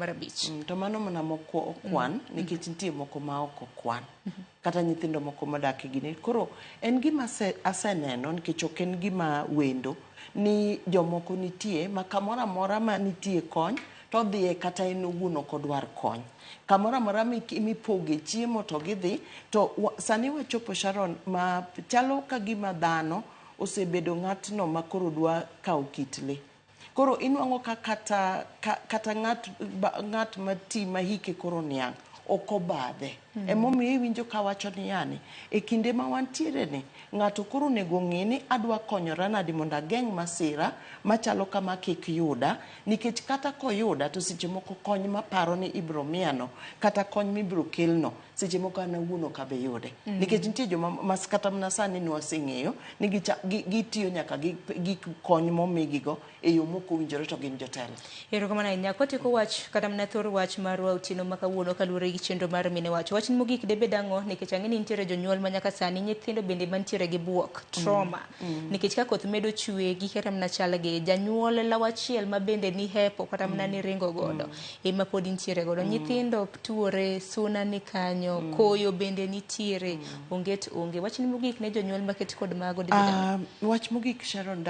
mar 5. To mano mana moko kwan nikech nitie moko ma ok kwan kata nyithindo moko modak gini. Koro en gima aseneno nikech ok en gima wendo ni jomoko nitie ma kamoro amora ma nitie kony to dhiye kata en owuon ok odwar kony. Kamoro amora mipoge chiemo to gidhi to sani wachopo Sharon ma chalo ka gima dhano osebedo ng'atno ma koro dwa kawo kit le. Koro inwang'o ka kata ng'at mati ma hike koro niang' ok obadhe. Emomiyo iwinjo ka wacho ni yani e kinde ma wantiere ni ng'ato koro onego ng'e ni adwa konyora nadi mondo ageng' masira machalo kama kik yuda, nikech kata koyuda to seche moko kony maparo ni ibro miyano kata kony mibro kelno seche moko an awuon ok abe yude. Nikech nitie joma kata mana sani ni waseng'eyo ni gitiyo nyaka gi kony momigigo e yo moko winjore to gin jotelo. Erokamano ahinya. Kotieko wach kata mana thor wach marwa otieno ma kawuono kaluwore gi chenro mar mine wacho, wachni mogik debed ang'o? Nikech ang'e ni nitiere jonyuol ma nyaka sani nyithindo bende mantiere gi buok trauma nikech ka koth medo chwe gi kata mana chal gi janyuol law achiel ma bende ni hepo kata mana ni ringo godo ema pod nitiere godo. Nyithindo tuore, suna ni kanyo, koyo bende nitiere, onget onge. Wachni mogik ne jonyuol maket kod mago debed ang'o? Wach mogik Sharon,